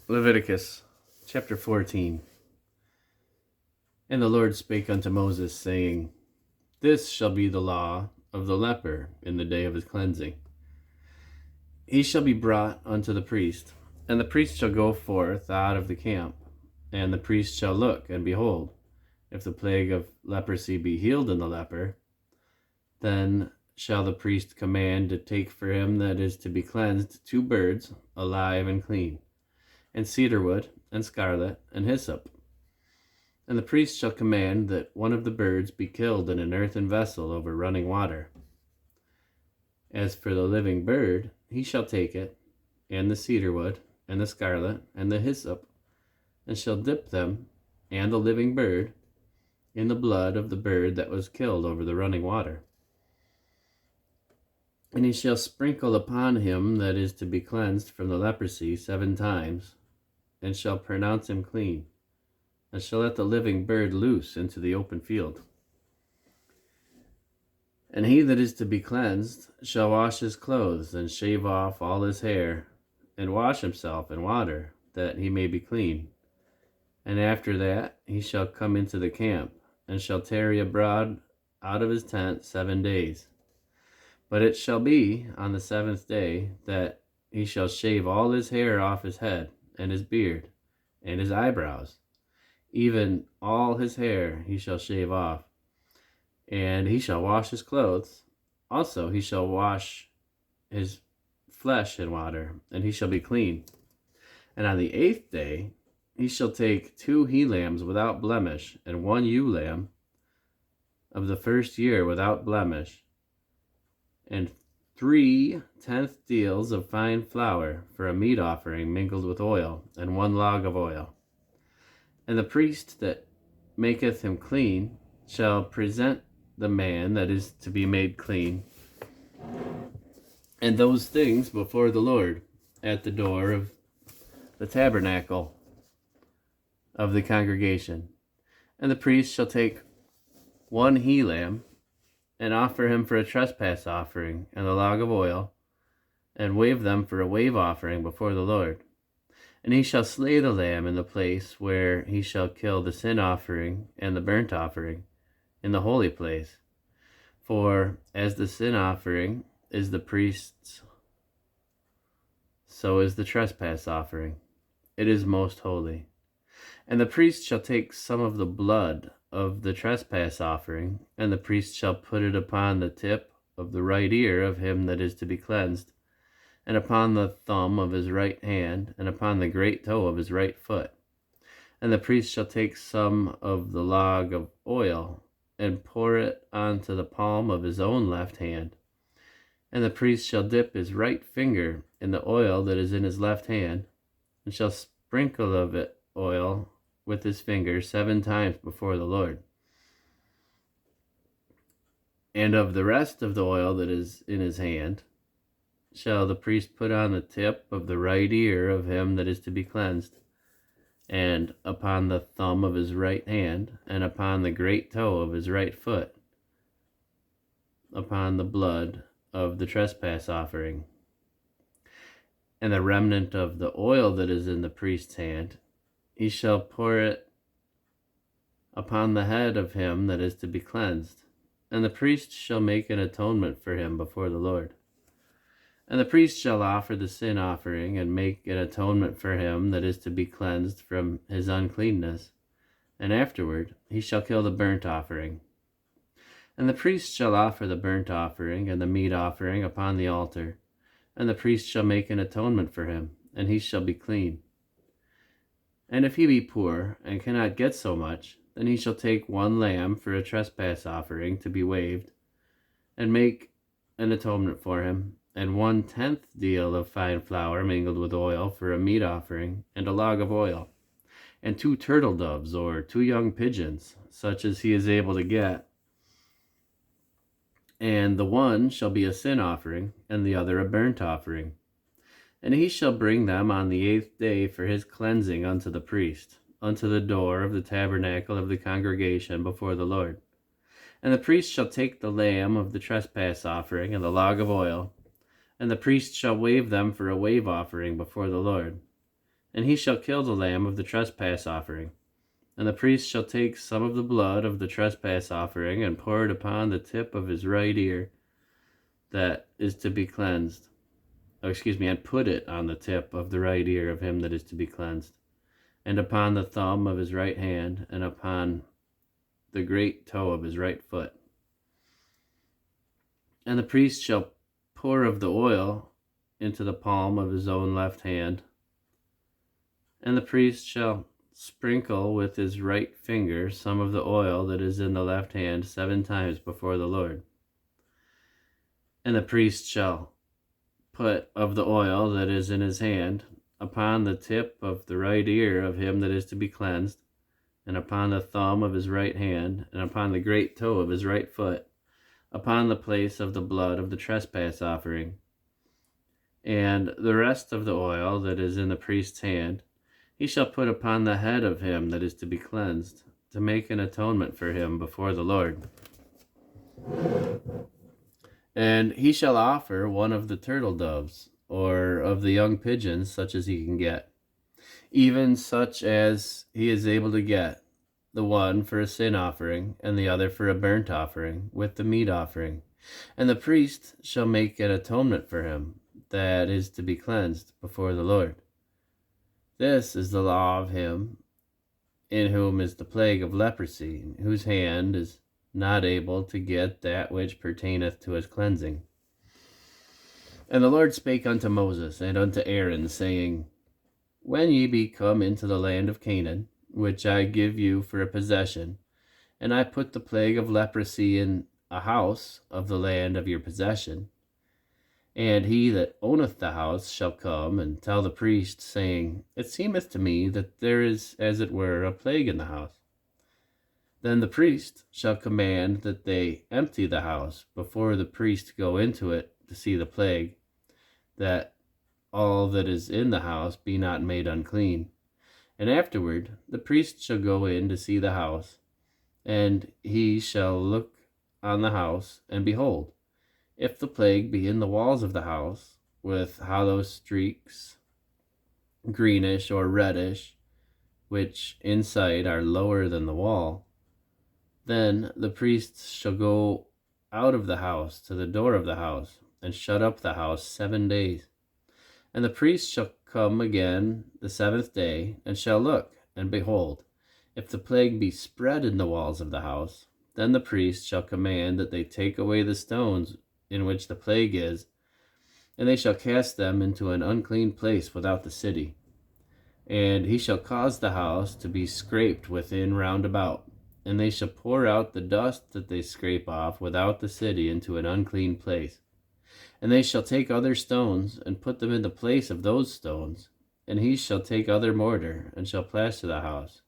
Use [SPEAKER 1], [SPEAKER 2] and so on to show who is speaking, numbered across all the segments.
[SPEAKER 1] Leviticus chapter 14. And the Lord spake unto Moses, saying, This shall be the law of the leper in the day of his cleansing. He shall be brought unto the priest, and the priest shall go forth out of the camp, and the priest shall look, and behold, if the plague of leprosy be healed in the leper, then shall the priest command to take for him that is to be cleansed 2 birds, alive and clean, and cedar wood, and scarlet, and hyssop. And the priest shall command that one of the birds be killed in an earthen vessel over running water. As for the living bird, he shall take it, and the cedar wood, and the scarlet, and the hyssop, and shall dip them, and the living bird, in the blood of the bird that was killed over the running water. And he shall sprinkle upon him that is to be cleansed from the leprosy 7 times, and shall pronounce him clean, and shall let the living bird loose into the open field. And he that is to be cleansed shall wash his clothes, and shave off all his hair, and wash himself in water, that he may be clean. And after that he shall come into the camp, and shall tarry abroad out of his tent 7 days. But it shall be on the 7th day that he shall shave all his hair off his head, and his beard, and his eyebrows, even all his hair he shall shave off. And he shall wash his clothes. Also he shall wash his flesh in water, and he shall be clean. And on the 8th day he shall take 2 he-lambs without blemish, and 1 ewe-lamb of the first year without blemish, and 3 tenth deals of fine flour for a meat offering mingled with oil, and 1 log of oil. And the priest that maketh him clean shall present the man that is to be made clean, and those things before the Lord at the door of the tabernacle of the congregation. And the priest shall take 1 he-lamb, and offer him for a trespass offering, and the log of oil, and wave them for a wave offering before the Lord. And he shall slay the lamb in the place where he shall kill the sin offering and the burnt offering, in the holy place. For as the sin offering is the priest's, so is the trespass offering. It is most holy. And the priest shall take some of the blood of the trespass offering, and the priest shall put it upon the tip of the right ear of him that is to be cleansed, and upon the thumb of his right hand, and upon the great toe of his right foot. And the priest shall take some of the log of oil, and pour it onto the palm of his own left hand. And the priest shall dip his right finger in the oil that is in his left hand, and shall sprinkle of it oil with his finger 7 times before the Lord. And of the rest of the oil that is in his hand shall the priest put on the tip of the right ear of him that is to be cleansed, and upon the thumb of his right hand, and upon the great toe of his right foot, upon the blood of the trespass offering. And the remnant of the oil that is in the priest's hand, he shall pour it upon the head of him that is to be cleansed, and the priest shall make an atonement for him before the Lord. And the priest shall offer the sin offering, and make an atonement for him that is to be cleansed from his uncleanness, and afterward he shall kill the burnt offering. And the priest shall offer the burnt offering and the meat offering upon the altar, and the priest shall make an atonement for him, and he shall be clean. And if he be poor, and cannot get so much, then he shall take 1 lamb for a trespass offering to be waved, and make an atonement for him, and 1 tenth deal of fine flour mingled with oil for a meat offering, and a log of oil, and 2 turtle doves or 2 young pigeons, such as he is able to get. And the one shall be a sin offering, and the other a burnt offering. And he shall bring them on the 8th day for his cleansing unto the priest, unto the door of the tabernacle of the congregation before the Lord. And the priest shall take the lamb of the trespass offering and the log of oil, and the priest shall wave them for a wave offering before the Lord. And he shall kill the lamb of the trespass offering. And the priest shall take some of the blood of the trespass offering and pour it upon the tip of his right ear that is to be cleansed. And put it on the tip of the right ear of him that is to be cleansed, and upon the thumb of his right hand, and upon the great toe of his right foot. And the priest shall pour of the oil into the palm of his own left hand, and the priest shall sprinkle with his right finger some of the oil that is in the left hand 7 times before the Lord. And the priest shall put of the oil that is in his hand upon the tip of the right ear of him that is to be cleansed, and upon the thumb of his right hand, and upon the great toe of his right foot, upon the place of the blood of the trespass offering. And the rest of the oil that is in the priest's hand he shall put upon the head of him that is to be cleansed, to make an atonement for him before the Lord. And he shall offer one of the turtle doves, or of the young pigeons, such as he can get, even such as he is able to get, the one for a sin offering, and the other for a burnt offering, with the meat offering. And the priest shall make an atonement for him that is to be cleansed before the Lord. This is the law of him in whom is the plague of leprosy, whose hand is not able to get that which pertaineth to his cleansing. And the Lord spake unto Moses and unto Aaron, saying, When ye be come into the land of Canaan, which I give you for a possession, and I put the plague of leprosy in a house of the land of your possession, and he that owneth the house shall come and tell the priest, saying, It seemeth to me that there is, as it were, a plague in the house. Then the priest shall command that they empty the house before the priest go into it to see the plague, that all that is in the house be not made unclean. And afterward the priest shall go in to see the house, and he shall look on the house, and behold, if the plague be in the walls of the house, with hollow streaks, greenish or reddish, which inside are lower than the wall, then the priest shall go out of the house to the door of the house, and shut up the house 7 days. And the priest shall come again the 7th day, and shall look, and behold, if the plague be spread in the walls of the house, then the priest shall command that they take away the stones in which the plague is, and they shall cast them into an unclean place without the city. And he shall cause the house to be scraped within round about, and they shall pour out the dust that they scrape off without the city into an unclean place. And they shall take other stones, and put them in the place of those stones, and he shall take other mortar, and shall plaster the house.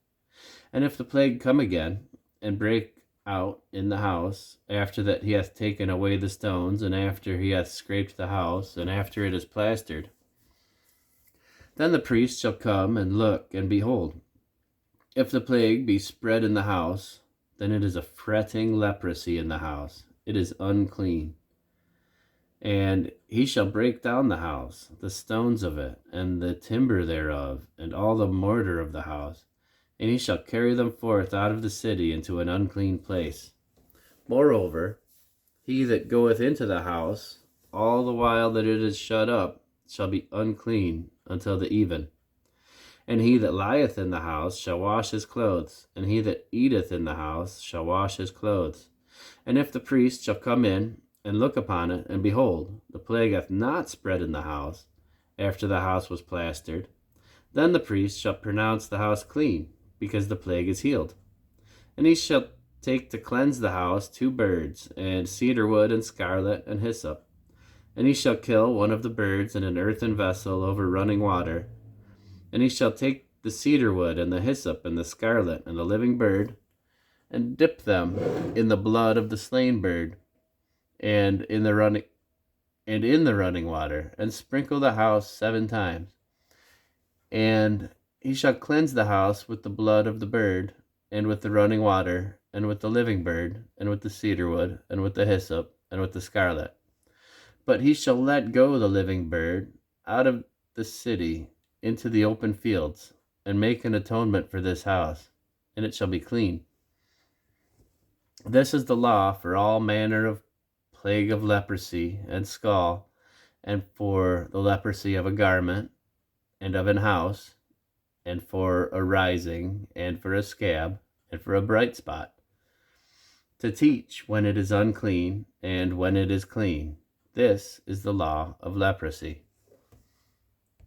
[SPEAKER 1] And if the plague come again, and break out in the house, after that he hath taken away the stones, and after he hath scraped the house, and after it is plastered, then the priest shall come and look, and behold, if the plague be spread in the house, then it is a fretting leprosy in the house. It is unclean. And he shall break down the house, the stones of it, and the timber thereof, and all the mortar of the house, and he shall carry them forth out of the city into an unclean place. Moreover, he that goeth into the house, all the while that it is shut up, shall be unclean until the even. And he that lieth in the house shall wash his clothes, and he that eateth in the house shall wash his clothes. And if the priest shall come in and look upon it, and behold, the plague hath not spread in the house, after the house was plastered, then the priest shall pronounce the house clean, because the plague is healed. And he shall take to cleanse the house 2 birds, and cedar wood, and scarlet, and hyssop. And he shall kill one of the birds in an earthen vessel over running water. And he shall take the cedar wood, and the hyssop, and the scarlet, and the living bird, and dip them in the blood of the slain bird, and in the running water, and sprinkle the house 7 times. And he shall cleanse the house with the blood of the bird, and with the running water, and with the living bird, and with the cedar wood, and with the hyssop, and with the scarlet. But he shall let go the living bird out of the city into the open fields, and make an atonement for this house, and it shall be clean. This is the law for all manner of plague of leprosy and scall, and for the leprosy of a garment, and of an house, and for a rising, and for a scab, and for a bright spot, to teach when it is unclean, and when it is clean. This is the law of leprosy.